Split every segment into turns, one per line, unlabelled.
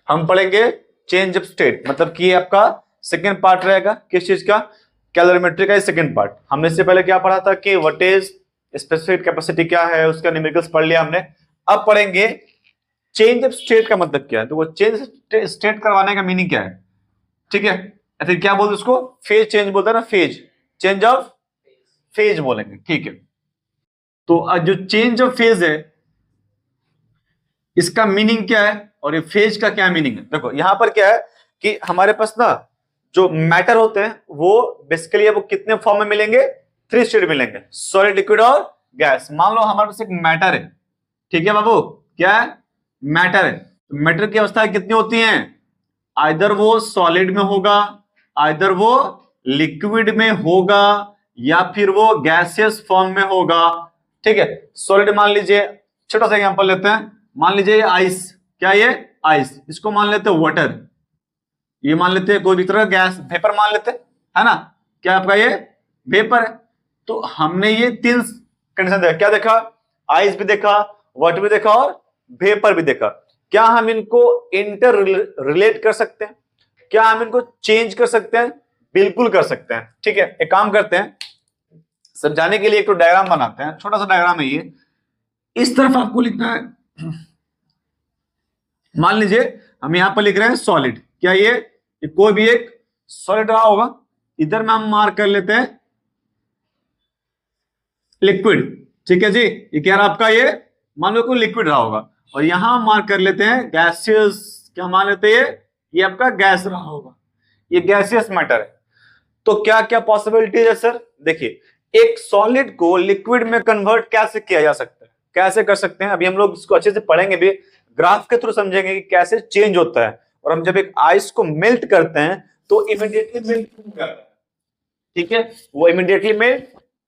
हम पढ़ेंगे change of state, मतलब कि ये आपका सेकेंड पार्ट रहेगा। किस चीज का? कैलोरीमेट्री का सेकेंड पार्ट। हमने इससे पहले क्या पढ़ा था कि व्हाट इज स्पेसिफिक कैपेसिटी क्या है, उसका न्यूमेरिकल्स पढ़ लिया हमने। अब पढ़ेंगे चेंज ऑफ स्टेट का मतलब क्या है। तो वो चेंज स्टेट करवाने का मीनिंग क्या है, ठीक है। फिर क्या बोलते उसको? फेज चेंज बोलते हैं ना, फेज चेंज ऑफ फेज बोलेंगे, ठीक है। तो जो चेंज ऑफ फेज है इसका मीनिंग क्या है और ये फेज का क्या मीनिंग है? देखो यहां पर क्या है कि हमारे पास ना जो मैटर होते हैं वो बेसिकली वो कितने फॉर्म में मिलेंगे? 3 स्टेट मिलेंगे, सॉलिड, लिक्विड और गैस। मान लो हमारे पास एक मैटर है, ठीक है बाबू, क्या है? मैटर है। तो मैटर की अवस्था कितनी होती है? आइदर वो सॉलिड में होगा, आइदर वो लिक्विड में होगा, या फिर वो गैसियस फॉर्म में होगा, ठीक है। सॉलिड मान लीजिए, छोटा सा एग्जांपल लेते हैं, मान लीजिए आइस, क्या ये आइस, इसको मान लेते हैं वाटर, ये मान लेते हैं कोई भी तरह का गैस, वेपर मान लेते हैं, है ना, क्या आपका ये वेपर है। तो हमने ये 3 कंडीशन देखा, क्या देखा? आइस भी देखा, वाटर भी देखा और वेपर भी देखा। क्या हम इनको इंटर रिलेट कर सकते हैं? क्या हम इनको चेंज कर सकते हैं? बिल्कुल कर सकते हैं, ठीक है। एक काम करते हैं, समझाने के लिए एक तो डायग्राम बनाते हैं, छोटा सा डायग्राम है ये। इस तरफ आपको लिखना है, मान लीजिए हम यहां पर लिख रहे हैं सॉलिड, क्या ये कोई भी एक सॉलिड रहा होगा। इधर में हम मार्क कर लेते हैं लिक्विड, ठीक है जी, ये क्या रहा आपका, ये मान लो कोई लिक्विड रहा होगा। और यहां मार्क कर लेते हैं गैसियस, क्या मान लेते हैं ये आपका गैस रहा होगा, ये गैसियस मैटर है। तो क्या क्या पॉसिबिलिटीज है सर? देखिए, एक सॉलिड को लिक्विड में कन्वर्ट कैसे किया जा सकता है, कैसे कर सकते हैं, अभी हम लोग इसको अच्छे से पढ़ेंगे भी, ग्राफ के थ्रू समझेंगे कि कैसे चेंज होता है। और हम जब एक आइस को मेल्ट करते हैं तो इमीडिएटली मेल्ट क्यों करता है, ठीक है, वो इमीडिएटली मेल्ट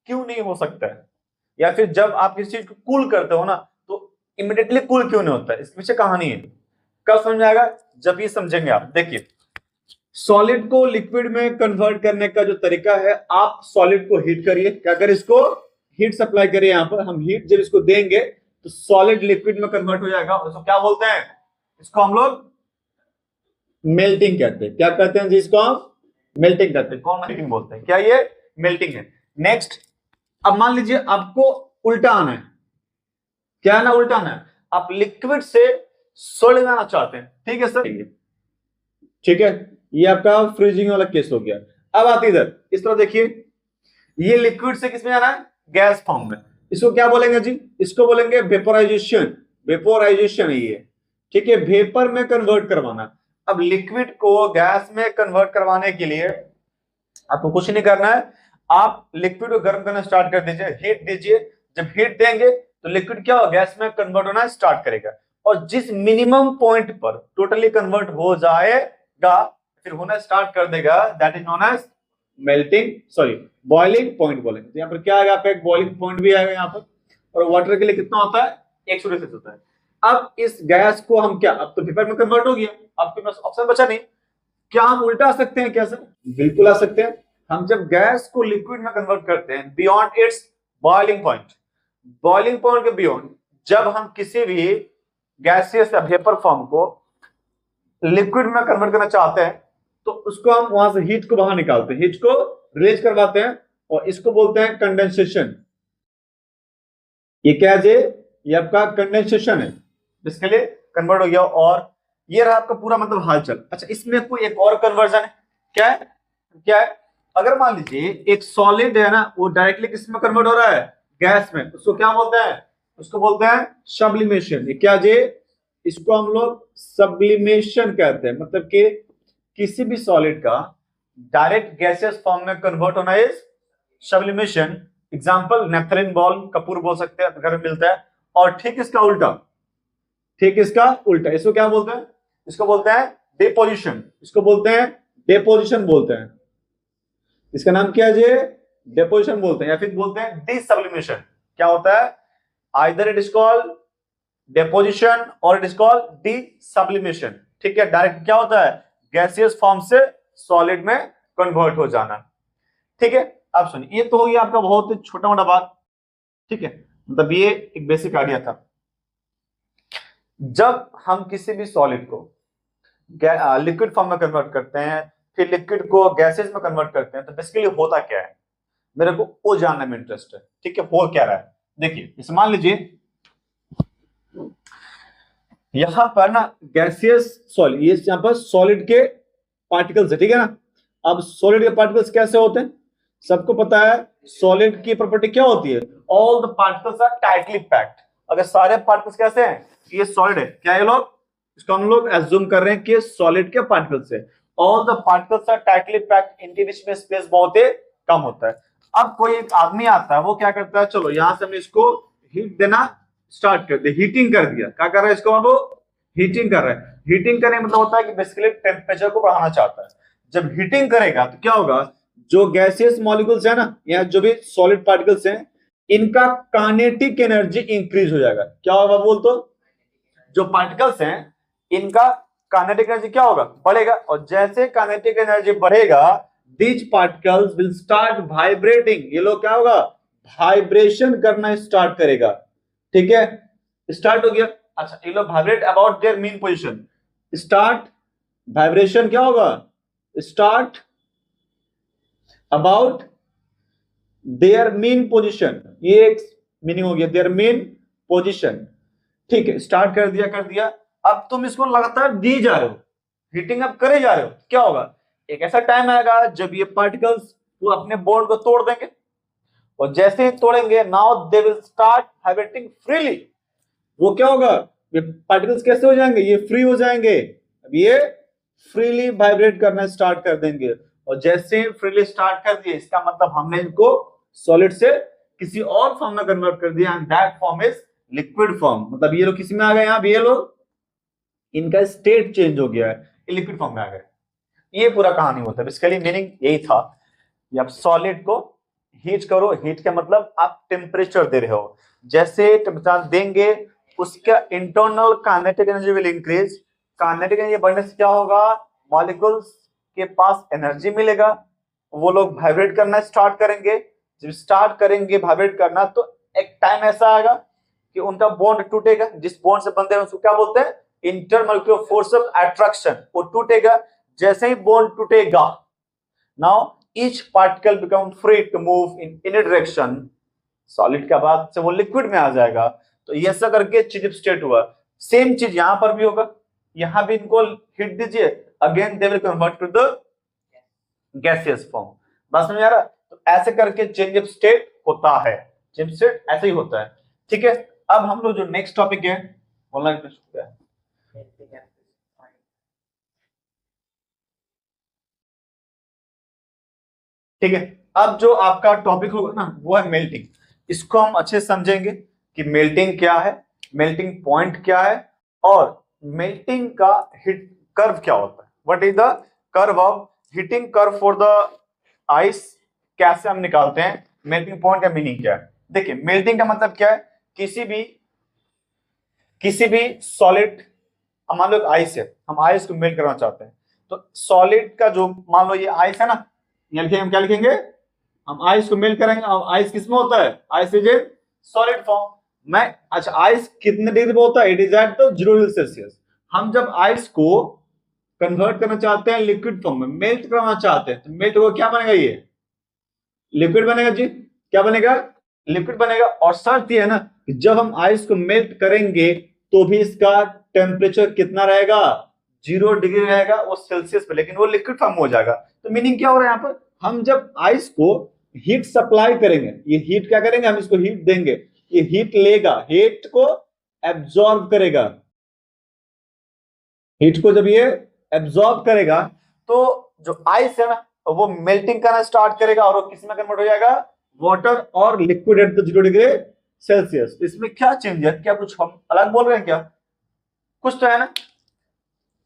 क्यों नहीं हो सकता है। या फिर जब आप किसी चीज को कूल करते हो ना तो इमीडिएटली कूल क्यों नहीं होता है, इसके पीछे कहानी है। कब समझ आएगा? जब ये समझेंगे आप। देखिए, सॉलिड को लिक्विड में कन्वर्ट करने का जो तरीका है, आप सॉलिड को हीट करिए, क्या करें, इसको हीट सप्लाई करिए। यहां पर हम हीट जब इसको देंगे तो सॉलिड लिक्विड में कन्वर्ट हो जाएगा। उसको क्या बोलते हैं? इसको हम लोग मेल्टिंग कहते हैं। क्या कहते हैं जी? इसको हम मेल्टिंग कहते हैं। कौन मेल्टिंग बोलते हैं? क्या ये मेल्टिंग है। नेक्स्ट, अब मान लीजिए आपको उल्टा आना है, क्या ना उल्टा आना है, आप लिक्विड से सॉलिड में आना चाहते हैं, ठीक है सर, ठीक है, ये आपका फ्रीजिंग वाला केस हो गया। अब आते इधर, इस तरह देखिए, ये लिक्विड से किसमें जाना है? गैस फॉर्म में। इसको क्या बोलेंगे जी? इसको बोलेंगे वेपोराइजेशन, वेपोराइजेशन है ये, ठीक है, वेपर में कन्वर्ट करवाना। अब लिक्विड को गैस में कन्वर्ट करवाने के लिए आपको कुछ नहीं करना है, आप लिक्विड को गर्म करना स्टार्ट कर दीजिए, हीट दीजिए। जब हीट देंगे तो लिक्विड क्या हो, गैस में कन्वर्ट होना स्टार्ट करेगा। और जिस मिनिमम पॉइंट पर टोटली कन्वर्ट हो जाएगा, फिर होना स्टार्ट कर देगा, that is known as melting, sorry boiling point बोलेंगे। तो यहाँ पर क्या आएगा आपका, एक बॉइलिंग पॉइंट भी आएगा यहाँ पर। और वाटर के लिए कितना होता है? 100 डिग्री होता है। अब इस गैस को हम क्या, अब तो वेपर में कन्वर्ट हो गया, आपके पास ऑप्शन बचा नहीं। क्या हम उल्टा आ सकते हैं क्या सर? बिल्कुल आ सकते हैं। हम जब गैस को लिक्विड में कन्वर्ट करते हैं beyond it's boiling point, boiling point के बियॉन्ड, जब हम किसी भी गैसियस या वेपर फॉर्म को लिक्विड में कन्वर्ट करना चाहते हैं तो उसको हम वहां से हीट को बाहर निकालते हैं, हीट को रिलीज करवाते हैं, और इसको बोलते हैं कंडेंसेशन। ये क्या है? ये आपका कंडेंसेशन है, इसके लिए कन्वर्ट हो गया। और ये रहा आपका पूरा मतलब हालचाल। अच्छा, इसमें कोई एक और कन्वर्जन है, क्या है? क्या है? अगर मान लीजिए एक सॉलिड है ना, वो डायरेक्टली किस में कन्वर्ट हो रहा है? गैस में, उसको क्या बोलते हैं? उसको बोलते हैं सब्लिमेशन। ये क्या जे? इसको हम लोग सब्लिमेशन कहते हैं, मतलब कि किसी भी सॉलिड का डायरेक्ट गैसियस फॉर्म में कन्वर्ट होना is sublimation. Example naphthalene ball, Kapoor बोल सकते हैं, घर में मिलता है। और ठीक इसका उल्टा, ठीक इसका उल्टा, इसको क्या बोलते हैं? इसको बोलते हैं डिपोजिशन, इसको बोलते हैं डिपोजिशन बोलते हैं। इसका नाम क्या है जी? डिपोजिशन बोलते हैं, या फिर बोलते हैं डिसब्लिमेशन। क्या होता है? Either it is called deposition और इट इज कॉल्ड डिसब्लिमेशन, ठीक है। डायरेक्ट क्या होता है? गैसियस फॉर्म से सॉलिड में कन्वर्ट हो जाना, ठीक है। अब सुनिए, ये तो हो गया आपका बहुत छोटा मोटा बात, ठीक है, मतलब ये एक बेसिक आइडिया था। जब हम किसी भी सॉलिड को लिक्विड फॉर्म में कन्वर्ट करते हैं, फिर लिक्विड को गैसेस में कन्वर्ट करते हैं, तो बेसिकली होता क्या है मेरे को वो जानने में इंटरेस्ट है। ठीक है, हो क्या रहा है देखिए, इस मान लीजिए यहां पर ना गैसियस सॉलिड, ये यहां पर सॉलिड के पार्टिकल्स है, ठीक है ना। अब सॉलिड के पार्टिकल्स कैसे होते हैं, सबको पता है सॉलिड की प्रॉपर्टी क्या होती है, all the particles are tightly packed. अगर सारे पार्टिकल्स कैसे हैं, ये सॉलिड है, क्या ये लोग, इसको हम लोग एज्यूम कर रहे हैं कि सॉलिड के पार्टिकल्स है, all the particles are tightly packed, इनके बीच में स्पेस बहुत ही कम होता है। अब कोई एक आदमी आता है, वो क्या करता है, चलो यहां से हमने इसको हीट देना स्टार्ट कर दिया, हीटिंग कर दिया, क्या कर रहा है इसको, वो हीटिंग कर रहा है। हीटिंग करने मतलब होता है कि बेसिकली टेम्परेचर को बढ़ाना चाहता है। जब हीटिंग करेगा तो क्या होगा, जो गैसियस मॉलिक्यूल्स है ना, या जो भी सॉलिड पार्टिकल्स हैं, इनका काइनेटिक एनर्जी इंक्रीज हो जाएगा। क्या होगा बोल तो, जो पार्टिकल्स हैं इनका काइनेटिक एनर्जी क्या होगा, बढ़ेगा, और जैसे काइनेटिक एनर्जी बढ़ेगा these particles will start vibrating, ये लोग क्या होगा, वाइब्रेशन करना स्टार्ट करेगा। ठीक है, स्टार्ट हो गया। अच्छा, ये लोग vibrate about their mean position, start vibration क्या होगा, start about their mean position, ये एक मीनिंग हो गया, देयर मीन पोजीशन। ठीक है, स्टार्ट कर दिया। अब तुम इसको लगातार दी जा रहे हो, हीटिंग अप करे जा रहे हो, क्या होगा, एक ऐसा टाइम आएगा जब ये पार्टिकल्स वो अपने बॉन्ड को तोड़ देंगे, और जैसे ही तोड़ेंगे now they will start vibrating freely. वो क्या होगा, ये पार्टिकल्स कैसे हो जाएंगे, ये फ्री हो जाएंगे, अब ये फ्रीली वाइब्रेट करना स्टार्ट कर देंगे, और जैसे ही फ्रीली स्टार्ट कर दिए इसका मतलब हमने इनको सॉलिड से किसी और फॉर्म में कन्वर्ट कर दिया, and that form is liquid form. मतलब ये लोग किसी में आ गए, यहाँ ये लोग इनका स्टेट चेंज हो गया है, ये लिक्विड फॉर्म में आ गए। ये पूरा कहानी होता है, बेसिकली मीनिंग यही था कि आप सॉलिड को हीट करो, हीट का मतलब आप टेम्परेचर दे रहे हो, जैसे टेम्परेचर देंगे उसका internal kinetic energy will increase. Kinetic energy बढ़ने से क्या होगा, मॉलिक्यूल्स के पास एनर्जी मिलेगा, वो लोग वाइब्रेट करना स्टार्ट करेंगे। जब स्टार्ट करेंगे वाइब्रेट करना तो एक टाइम ऐसा आएगा कि उनका बॉन्ड टूटेगा, जिस बॉन्ड से बंधे हैं उसको क्या बोलते हैं, इंटरमॉलिक्यूलर फोर्स ऑफ अट्रैक्शन, वो टूटेगा। जैसे ही बॉन्ड टूटेगा now each particle become free to move in any direction, solid के बाद से वो लिक्विड में आ जाएगा। तो ये ऐसा करके चीज स्टेट हुआ। सेम चीज यहां पर भी होगा, यहां भी इनको हिट दीजिए, again they will convert to the gaseous form. बस समझ आ रहा, तो ऐसे करके चेंज ऑफ स्टेट होता है, चेंज स्टेट ऐसे ही होता है। ठीक है, अब हम लोग जो नेक्स्ट टॉपिक है ऑनलाइन क्या है, ठीक है। अब जो आपका टॉपिक होगा ना वो है मेल्टिंग। इसको हम अच्छे से समझेंगे कि मेल्टिंग क्या है, मेल्टिंग पॉइंट क्या है, और मेल्टिंग का हीट कर्व क्या होता है, what is the curve of heating curve for the ice, कैसे हम निकालते हैं, मेल्टिंग पॉइंट का मीनिंग क्या है। देखिए, मेल्टिंग का मतलब क्या है, किसी भी सॉलिड, मान लो आइस है, हम आइस को मेल्ट करना चाहते हैं, तो सॉलिड का जो, मान लो ये आइस है ना, यहाँ लिखेंगे, हम क्या लिखेंगे, हम आइस को मेल्ट करेंगे। अब आइस किसमें होता है, ice is a solid form में। अच्छा, आइस कितने डिग्री पे होता है, it is at the 0 degree Celsius. हम जब आइस को कन्वर्ट करना चाहते हैं लिक्विड फॉर्म में, मेल्ट करना चाहते हैं, तो मेल्ट होगा क्या बनेगा, ये लिक्विड बनेगा जी, क्या बनेगा, लिक्विड बनेगा। और शर्त ये है ना कि जब हम आइस को मेल्ट करेंगे तो भी इसका टेम्परेचर कितना रहेगा, 0 डिग्री रहेगा वो सेल्सियस पे, लेकिन वो लिक्विड फॉर्म हो जाएगा। तो मीनिंग क्या हो रहा है यहाँ पर, हम जब आइस को हीट सप्लाई करेंगे, ये हीट क्या करेंगे, हम इसको हीट देंगे, ये हीट लेगा, हीट को एब्जॉर्ब करेगा, हीट को जब ये एब्जॉर्ब करेगा तो जो आइस है ना वो मेल्टिंग करना स्टार्ट करेगा, और वो किस में कन्वर्ट हो जाएगा, वाटर और liquid at the 0 degree Celsius. इसमें क्या चेंज है, क्या कुछ हम अलग बोल रहे हैं क्या, कुछ तो है ना।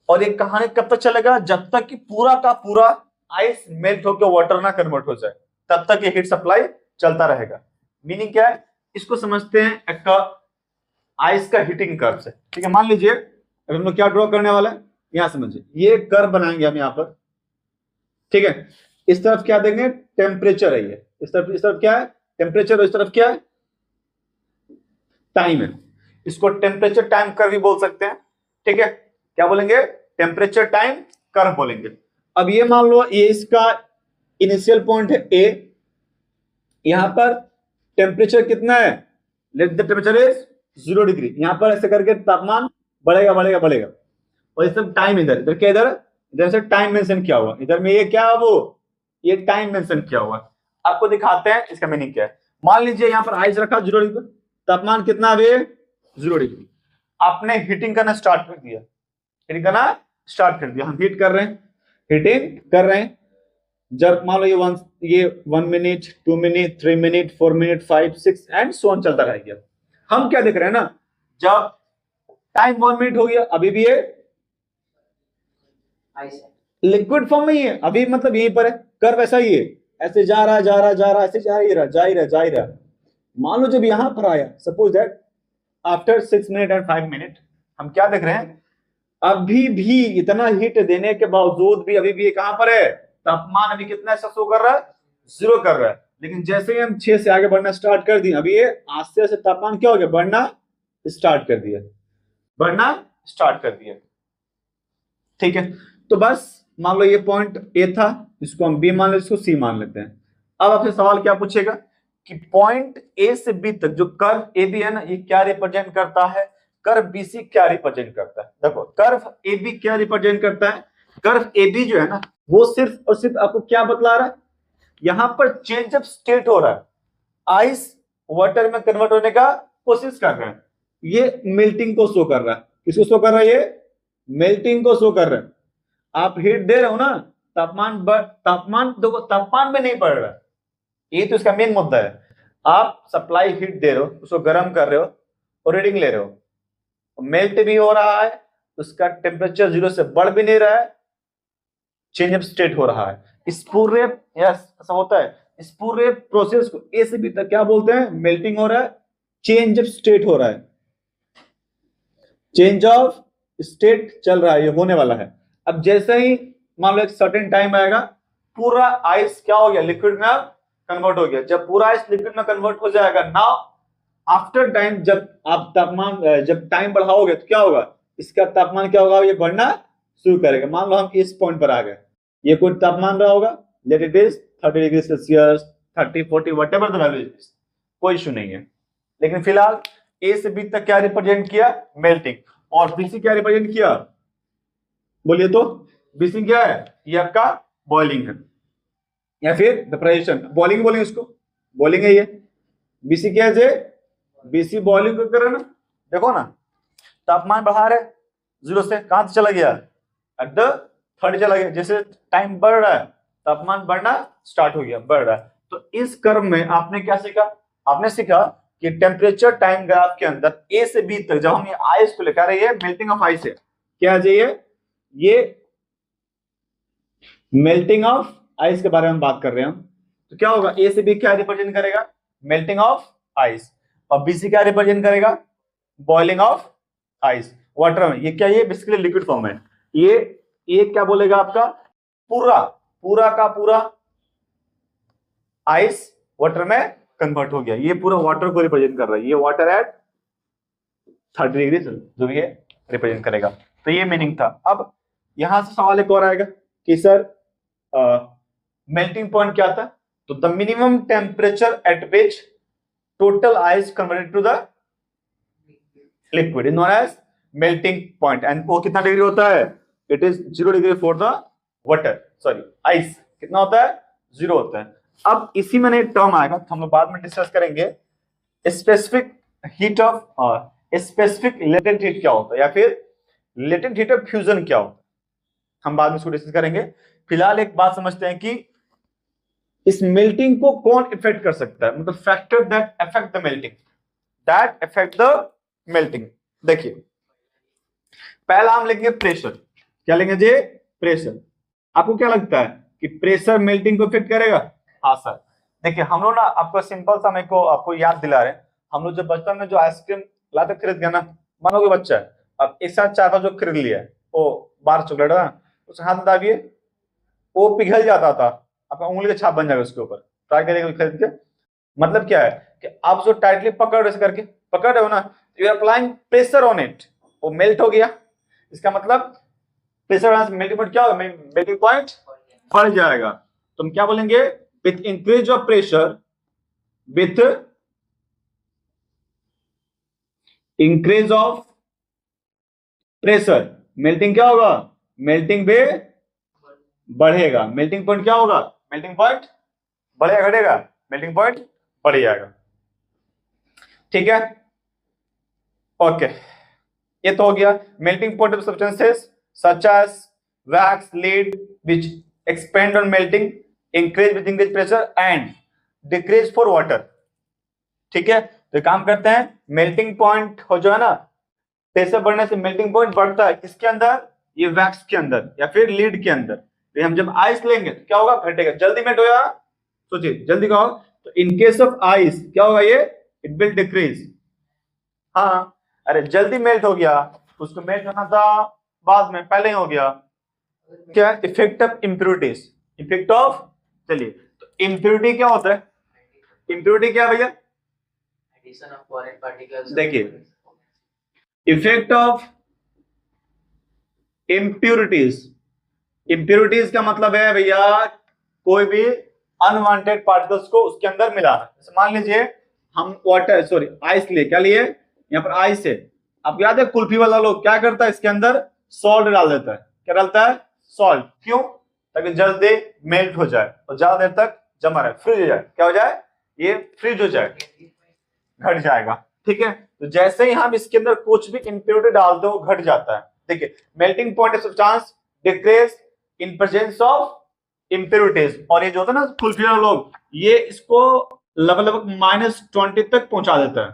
और ये कहानी कब तक चलेगा, जब तक कि पूरा का पूरा आइस मेल्ट होकर वाटर ना कन्वर्ट हो जाए, तब तक ये हीट सप्लाई चलता रहेगा। मीनिंग क्या है, इसको समझते हैं एक आइस का हीटिंग कर्व से। ठीक है, मान लीजिए अब हम लोग क्या ड्रॉ करने वाला है, यहां समझिए, ये कर्व बनाएंगे हम यहां पर। ठीक है, इस तरफ क्या देंगे, टेम्परेचर है, ये इस तरफ क्या है, टेम्परेचर, और इस तरफ क्या है, टाइम है। इसको टेम्परेचर टाइम कर्व भी बोल सकते हैं। ठीक है, क्या बोलेंगे, टेम्परेचर टाइम कर्व बोलेंगे। अब ये मान लो ये इसका इनिशियल पॉइंट है ए, यहां पर टेम्परेचर कितना है, let the temperature is 0 degree. यहां पर ऐसे करके तापमान बढ़ेगा बढ़ेगा बढ़ेगा, और ये सब टाइम इधर इधर क्या, इधर से टाइम मेंशन किया हुआ, इधर में ये क्या है, वो ये टाइम मेंशन किया हुआ है। आपको दिखाते हैं इसका मीनिंग क्या है। मान लीजिए यहाँ पर आइस रखा 0 डिग्री, तापमान कितना है 0 डिग्री। आपने हीटिंग करना स्टार्ट कर दिया, हीटिंग करना स्टार्ट कर दिया, हम हीट कर रहे हैं, हीटिंग कर रहे हैं। जब मान लो ये 1 minute 2 minute 3 minute 4 minute 5 6 and so on चलता रहेगा। हम क्या देख रहे हैं ना, जब टाइम 1 मिनट हो गया, अभी भी ये लिक्विड फॉर्म में ही है, अभी मतलब यहीं पर है, कर्व ऐसा ही है, ऐसे जा रहा जा रहा जा रहा, ऐसे जा ही रहा जा ही रहा जा ही रहा। मान लो जब यहां पर आया, suppose that after 6 minute and 5 minute, हम क्या देख रहे हैं, अभी भी इतना हीट देने के बावजूद भी अभी भी ये कहां पर है, तापमान अभी कितना ऐसा शो कर रहा है, 0 कर रहा है। लेकिन जैसे ही हम 6 से आगे बढ़ना स्टार्ट कर दिए, अभी ये आस्ते आस्ते तापमान क्या हो गया, बढ़ना स्टार्ट कर दिया, बढ़ना स्टार्ट कर दिया। ठीक है, तो बस मान लो ये पॉइंट ए था, इसको हम बी मान लेते, इसको सी मान लेते हैं। अब आपसे सवाल क्या पूछेगा कि पॉइंट ए से बी तक जो कर्व ए बी है ना, ये क्या रिप्रेजेंट करता है, कर्व बी सी क्या रिप्रेजेंट करता है। देखो कर्व ए बी क्या रिप्रेजेंट करता है, कर्व ए बी जो है ना, वो सिर्फ और सिर्फ आपको क्या बतला रहा है, यहां पर चेंज ऑफ स्टेट हो रहा है, आइस वाटर में कन्वर्ट होने का कोशिश कर रहा है, ये मेल्टिंग को शो कर रहा है। किसको शो कर रहा है, ये मेल्टिंग को शो कर रहा है। आप हीट दे रहे हो ना, तापमान देखो, तापमान में नहीं बढ़ रहा है, ये तो इसका मेन मुद्दा है। आप सप्लाई हीट दे रहे हो, उसको गर्म कर रहे हो और रीडिंग ले रहे हो, मेल्ट भी हो रहा है, उसका टेम्परेचर 0 से बढ़ भी नहीं रहा है, चेंज ऑफ स्टेट हो रहा है। इस पूरे ऐसा होता है, इस पूरे प्रोसेस को ए से बी तक क्या बोलते हैं, मेल्टिंग हो रहा है, चेंज ऑफ स्टेट हो रहा है, चेंज ऑफ स्टेट चल रहा है, ये होने वाला है। अब जैसे ही मान लो एक सर्टेन टाइम आएगा, पूरा आइस क्या हो गया, लिक्विड में कन्वर्ट हो गया। जब पूरा आइस लिक्विड में कन्वर्ट हो जाएगा, नाउ आफ्टर टाइम जब आप तापमान जब टाइम बढ़ाओगे तो क्या होगा, इसका तापमान क्या होगा, ये बढ़ना शुरू करेगा। मान लो हम इस पॉइंट पर आ गए, ये कोई तापमान रहा होगा, let it is 30 degree Celsius 30 40 whatever the value is, कोई इशू नहीं है। लेकिन फिलहाल ए से बी तक क्या रिप्रेजेंट किया, मेल्टिंग, और बी सी क्या रिप्रेजेंट किया, बोलिए तो बीसी क्या है, ये आपका बॉइलिंग है या फिर वेपराइजेशन, बॉइलिंग बोलेंगे इसको, बॉइलिंग है ये। बीसी क्या है, बीसी बॉइलिंग कर रहा है ना, देखो ना तापमान बढ़ा रहे 0 से कहां से चला गया, एट द 30 चला गया। जैसे टाइम बढ़ रहा है, तापमान बढ़ना स्टार्ट हो गया, बढ़ रहा है। तो इस क्रम में आपने क्या सीखा, आपने सीखा कि टेम्परेचर टाइम ग्राफ के अंदर ए से बी तक जब हम ये आइस को लेकर रहे हैं, मेल्टिंग ऑफ आइस है, क्या आ जाइए, ये मेल्टिंग ऑफ आइस के बारे में बात कर रहे हैं हम। तो क्या होगा, ए से बी क्या रिप्रेजेंट करेगा, मेल्टिंग ऑफ आइस, और बी से क्या रिप्रेजेंट करेगा, बॉइलिंग ऑफ आइस वाटर में। ये क्या, ये बेसिकली लिक्विड फॉर्म है। ये क्या बोलेगा आपका, पूरा का पूरा आइस वाटर में कन्वर्ट हो गया, ये पूरा वाटर को रिप्रेजेंट कर रहा है, ये वाटर एट 30 डिग्री जो भी है रिप्रेजेंट करेगा। तो ये मीनिंग था। अब यहां से सवाल एक और आएगा कि सर मेल्टिंग पॉइंट क्या था, तो the minimum temperature at which total ice converted to the liquid is known as melting point, and वो कितना डिग्री होता है, it is 0 degree for the water, sorry ice कितना होता है, 0 होता है। अब इसी में एक टर्म आएगा, तो हम लोग बाद में डिस्कस करेंगे, specific heat of specific latent heat क्या होता है, या फिर लेटेंट हीट ऑफ फ्यूजन क्या होता है, हम बाद में इसको डिस्कस करेंगे। फिलहाल एक बात समझते हैं कि इस मेल्टिंग को कौन इफेक्ट कर सकता है, मतलब factor that affect the melting, that affect the melting. देखिए पहला हम लेंगे प्रेशर, क्या लेंगे जी, प्रेशर। आपको क्या लगता है कि प्रेशर मेल्टिंग को इफेक्ट करेगा, हाँ सर। देखिए हम लोग ना आपको सिंपल सा मेरे को आपको याद दिला रहे हैं, हम लोग जब बचपन में जो आइसक्रीम लाते खरीद गया ना, मानो कोई बच्चा है अब एक साथ 4-5 जो खरीद लिया है, वो 12 चॉकलेट है, उसे हाथ में दाबिए, वो पिघल जाता था, आपका उंगली का छाप बन जाएगा उसके ऊपर, ट्राई करिएगा खरीद के। मतलब क्या है कि आप उसको टाइटली पकड़ ऐसे करके पकड़ रहे हो ना, you are applying pressure on it, वो मेल्ट हो गया। इसका मतलब प्रेशर बढ़ने से मेल्टिंग पॉइंट क्या होगा, मेल्टिंग पॉइंट बढ़ जाएगा। तो हम क्या बोलेंगे, with increase of pressure, with increase of pressure melting क्या होगा, मेल्टिंग पे बढ़ेगा। मेल्टिंग पॉइंट क्या होगा, मेल्टिंग पॉइंट बढ़ेगा घटेगा, मेल्टिंग पॉइंट बढ़ जाएगा। ठीक है, ओके, ये तो हो गया melting point of substances such as wax, lead which expand on melting, increase with increase pressure and decrease for water. ठीक है, तो काम करते हैं, मेल्टिंग पॉइंट हो जो है ना, प्रेशर बढ़ने से मेल्टिंग पॉइंट बढ़ता है किसके अंदर, ये वैक्स के अंदर या फिर लीड के अंदर। तो हम जब आइस लेंगे तो क्या होगा, घटेगा, जल्दी मेल्ट होगा, सोचिए जल्दी कहो। तो इन केस ऑफ आइस क्या होगा, ये इट विल डिक्रीज। हाँ, अरे जल्दी मेल्ट हो गया, उसको मेल्ट होना था बाद में, पहले ही हो गया। क्या, effect of impurities, effect of, चलिए तो इम्प्यूरिटी क्या होता है, इम्प्यूरिटी क्या भैया,
addition of foreign particles,
देखिए इफेक्ट ऑफ इम्प्यूरिटीज, इम्प्यूरिटीज का मतलब है भैया कोई भी अनवांटेड पार्टिकल्स को उसके अंदर मिलाना। जैसे मान लीजिए हम वाटर, सॉरी आइस लिए, क्या लिए, यहाँ पर आइस है, आपको याद है कुल्फी वाला लोग क्या करता है, इसके अंदर सॉल्ट डाल देता है, क्या डालता है, सॉल्ट, क्यों, ताकि जल्दी मेल्ट हो जाए और ज्यादा देर तक जमा रहे, फ्रीज हो जाए, क्या हो जाए, ये फ्रीज हो जाए, घट जाएगा। ठीक है, तो जैसे ही हम इसके अंदर कुछ भी इंप्योरिटी डालते हो घट जाता है। देखिए melting point of substance decrease in presence of impurities, और ये जो होता है ना कुल्फी वाले लोग, ये इसको लगभग -20 तक पहुंचा देता है,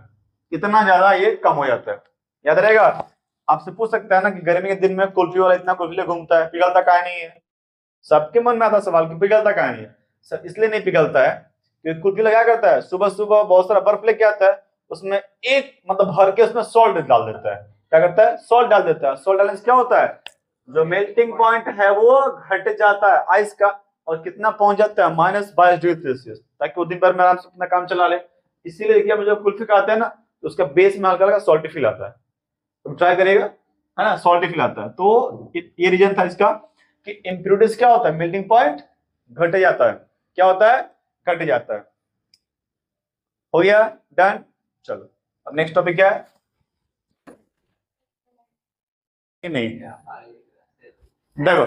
इतना ज्यादा ये कम हो जाता है। याद रहेगा, आपसे पूछ सकता है ना कि गर्मी के दिन में कुल्फी वाला इतना कुल्फी ले घूमता है, पिघलता काहे नहीं है, सबके मन में आता सवाल कि पिघलता काहे नहीं है। सर इसलिए नहीं पिघलता है क्योंकि कुल्फी लगा करता है, सुबह सुबह बहुत सारा बर्फ लेके आता है, उसमें एक मतलब भर के उसमें सॉल्ट डाल देता है, क्या करता है, सॉल्ट डाल देता है। सॉल्ट डालने से क्या होता है, जो मेल्टिंग पॉइंट है वो घट जाता है आइस का, और कितना पहुंच जाता है, -22°C, ताकि वो दिन भर में आराम से अपना काम चला ले। इसीलिए देखिए जब कुल्फी खाते हैं ना तो उसका बेस में हल्का हल्का सॉल्टी फील आता है, तो ट्राई करिएगा, है ना, सॉल्टी फील आता है। तो ये रीजन था इसका कि इम्प्यूरिटीज क्या होता है, मेल्टिंग पॉइंट घट जाता है, क्या होता है, घट जाता है। हो गया, डन। चलो अब नेक्स्ट टॉपिक क्या है, नहीं देखो,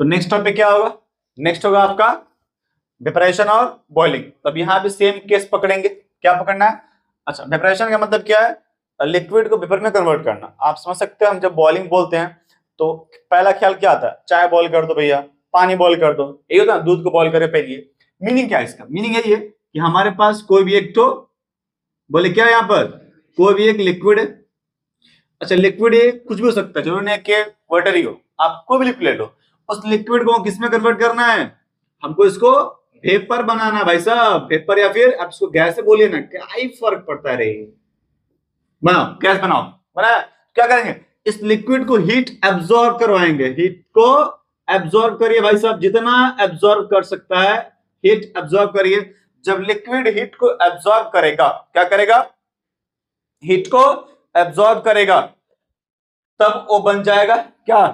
तो नेक्स्ट टॉपिक क्या होगा, नेक्स्ट होगा आपका वेपराइजेशन और बॉइलिंग। तब यहां भी सेम केस पकड़ेंगे, क्या पकड़ना है, अच्छा वेपराइजेशन का मतलब क्या है, लिक्विड को वेपर में कन्वर्ट करना। आप समझ सकते हैं, हम जब बॉइलिंग बोलते हैं तो पहला ख्याल क्या आता है, चाय बॉईल कर दो भैया, पानी बॉईल कर दो, ये होता है दूध को बॉईल करे पहले। मीनिंग क्या है इसका, मीनिंग है ये कि हमारे पास कोई भी एक तो, बोले क्या यहाँ पर, कोई भी एक लिक्विड है, अच्छा लिक्विड है कुछ भी हो सकता है, जरूरी नहीं कि वाटर ही हो, आप कोई भी लिक्विड लो, उस लिक्विड को किसमें कन्वर्ट करना है, हमको इसको वेपर बनाना है भाई साहब, वेपर या फिर आप इसको गैस से बोलिए ना, क्या ही फर्क पड़ता है रे, बनाओ गैस बनाओ, बनाया, क्या करेंगे, इस लिक्विड को हीट एब्जॉर्ब करवाएंगे, हीट को एब्जॉर्ब करिए भाई साहब, जितना एब्जॉर्ब कर सकता है हीट एब्जॉर्ब करिए। जब लिक्विड हीट को एब्जॉर्ब करेगा, क्या करेगा, हीट को एब्जॉर्ब करेगा, तब वो बन जाएगा क्या,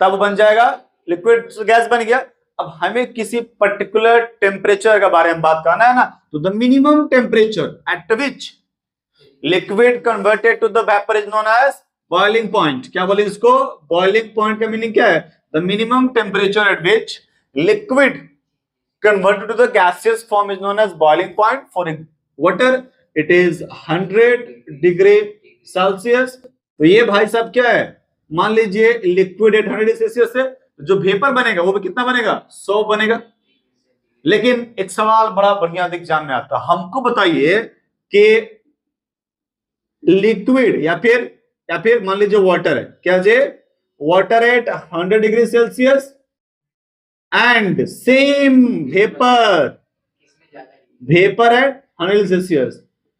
तब बन जाएगा लिक्विड, गैस बन गया। अब हमें किसी पर्टिकुलर टेम्परेचर के बारे में बात करना है ना, तो the minimum temperature at which liquid converted to the vapour is known as boiling point. क्या बोले इसको, बॉइलिंग पॉइंट का मीनिंग क्या है, the minimum temperature at which liquid converted to the gaseous form is known as boiling point. For water it is 100°C। तो ये भाई साहब क्या है, मान लीजिए लिक्विड 100°C है, जो वेपर बनेगा वो भी कितना बनेगा, 100 बनेगा। लेकिन एक सवाल बड़ा बढ़िया एग्जाम में आता है, हमको बताइए कि लिक्विड या फिर मान लीजिए वाटर है, क्या जे water at 100°C and same vapour at 100°C।